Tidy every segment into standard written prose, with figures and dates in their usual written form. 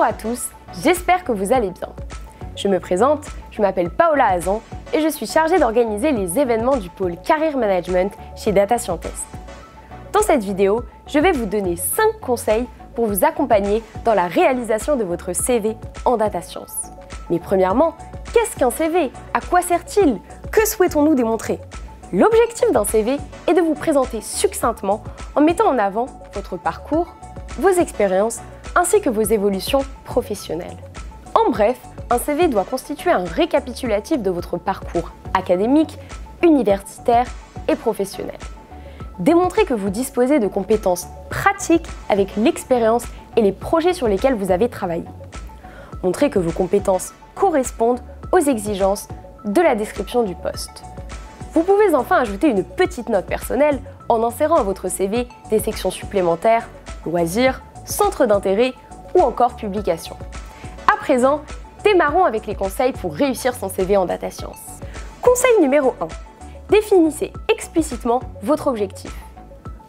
à tous, j'espère que vous allez bien. Je me présente, je m'appelle Paola Hazan et je suis chargée d'organiser les événements du pôle Career Management chez Data Scientist. Dans cette vidéo, je vais vous donner 5 conseils pour vous accompagner dans la réalisation de votre CV en data science. Mais premièrement, qu'est-ce qu'un CV? À quoi sert-il? Que souhaitons-nous démontrer? L'objectif d'un CV est de vous présenter succinctement en mettant en avant votre parcours, vos expériences ainsi que vos évolutions professionnelles. En bref, un CV doit constituer un récapitulatif de votre parcours académique, universitaire et professionnel. Démontrer que vous disposez de compétences pratiques avec l'expérience et les projets sur lesquels vous avez travaillé. Montrer que vos compétences correspondent aux exigences de la description du poste. Vous pouvez enfin ajouter une petite note personnelle en insérant à votre CV des sections supplémentaires, loisirs, centres d'intérêt ou encore publications. À présent, démarrons avec les conseils pour réussir son CV en data science. Conseil numéro 1. Définissez explicitement votre objectif.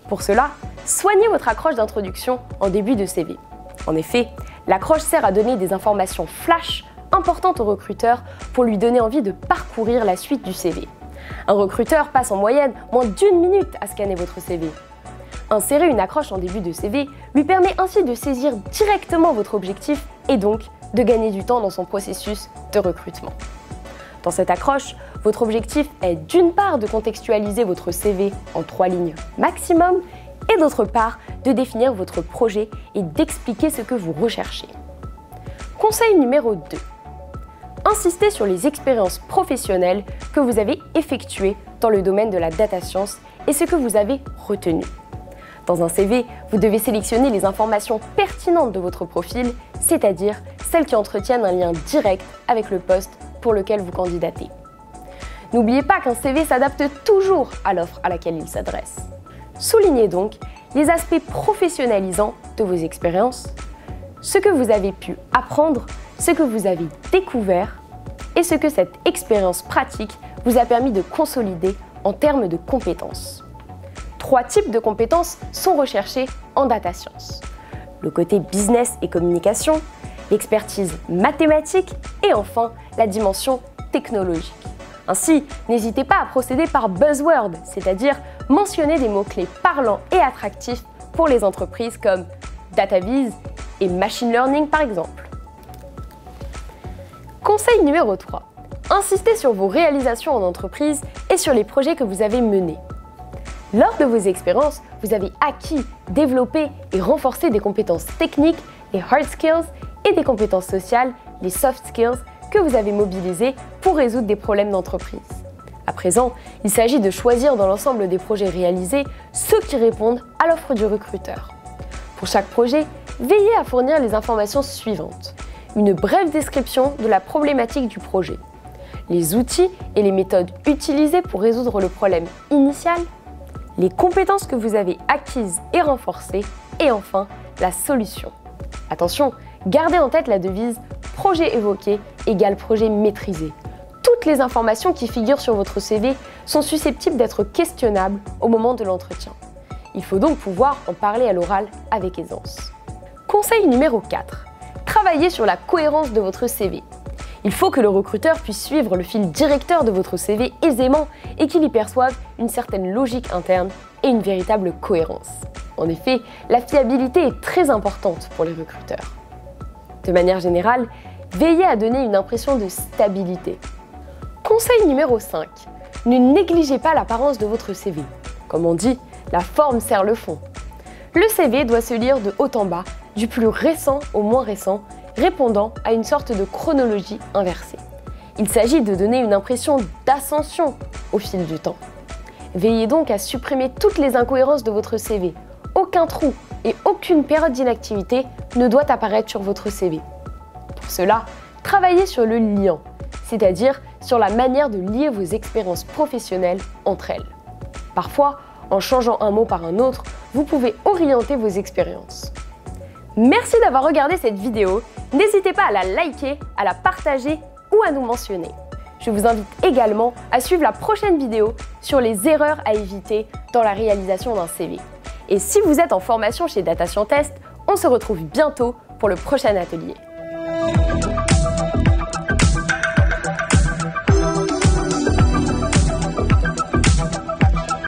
Pour cela, soignez votre accroche d'introduction en début de CV. En effet, l'accroche sert à donner des informations flash importantes au recruteur pour lui donner envie de parcourir la suite du CV. Un recruteur passe en moyenne moins d'1 minute à scanner votre CV. Insérer une accroche en début de CV lui permet ainsi de saisir directement votre objectif et donc de gagner du temps dans son processus de recrutement. Dans cette accroche, votre objectif est d'une part de contextualiser votre CV en 3 lignes maximum et d'autre part de définir votre projet et d'expliquer ce que vous recherchez. Conseil numéro 2. Insistez sur les expériences professionnelles que vous avez effectuées dans le domaine de la data science et ce que vous avez retenu. Dans un CV, vous devez sélectionner les informations pertinentes de votre profil, c'est-à-dire celles qui entretiennent un lien direct avec le poste pour lequel vous candidatez. N'oubliez pas qu'un CV s'adapte toujours à l'offre à laquelle il s'adresse. Soulignez donc les aspects professionnalisants de vos expériences, ce que vous avez pu apprendre, ce que vous avez découvert et ce que cette expérience pratique vous a permis de consolider en termes de compétences. 3 types de compétences sont recherchés en data science. Le côté business et communication, l'expertise mathématique et enfin la dimension technologique. Ainsi, n'hésitez pas à procéder par buzzword, c'est-à-dire mentionner des mots-clés parlants et attractifs pour les entreprises comme data viz et machine learning par exemple. Conseil numéro 3. Insistez sur vos réalisations en entreprise et sur les projets que vous avez menés. Lors de vos expériences, vous avez acquis, développé et renforcé des compétences techniques, les hard skills, et des compétences sociales, les soft skills, que vous avez mobilisées pour résoudre des problèmes d'entreprise. À présent, il s'agit de choisir dans l'ensemble des projets réalisés ceux qui répondent à l'offre du recruteur. Pour chaque projet, veillez à fournir les informations suivantes. Une brève description de la problématique du projet, les outils et les méthodes utilisées pour résoudre le problème initial, les compétences que vous avez acquises et renforcées, et enfin, la solution. Attention, gardez en tête la devise « projet évoqué égale projet maîtrisé ». Toutes les informations qui figurent sur votre CV sont susceptibles d'être questionnables au moment de l'entretien. Il faut donc pouvoir en parler à l'oral avec aisance. Conseil numéro 4. Travaillez sur la cohérence de votre CV. Il faut que le recruteur puisse suivre le fil directeur de votre CV aisément et qu'il y perçoive une certaine logique interne et une véritable cohérence. En effet, la fiabilité est très importante pour les recruteurs. De manière générale, veillez à donner une impression de stabilité. Conseil numéro 5. Ne négligez pas l'apparence de votre CV. Comme on dit, la forme sert le fond. Le CV doit se lire de haut en bas, du plus récent au moins récent, répondant à une sorte de chronologie inversée. Il s'agit de donner une impression d'ascension au fil du temps. Veillez donc à supprimer toutes les incohérences de votre CV. Aucun trou et aucune période d'inactivité ne doit apparaître sur votre CV. Pour cela, travaillez sur le liant, c'est-à-dire sur la manière de lier vos expériences professionnelles entre elles. Parfois, en changeant un mot par un autre, vous pouvez orienter vos expériences. Merci d'avoir regardé cette vidéo. N'hésitez pas à la liker, à la partager ou à nous mentionner. Je vous invite également à suivre la prochaine vidéo sur les erreurs à éviter dans la réalisation d'un CV. Et si vous êtes en formation chez Data Scientist, on se retrouve bientôt pour le prochain atelier.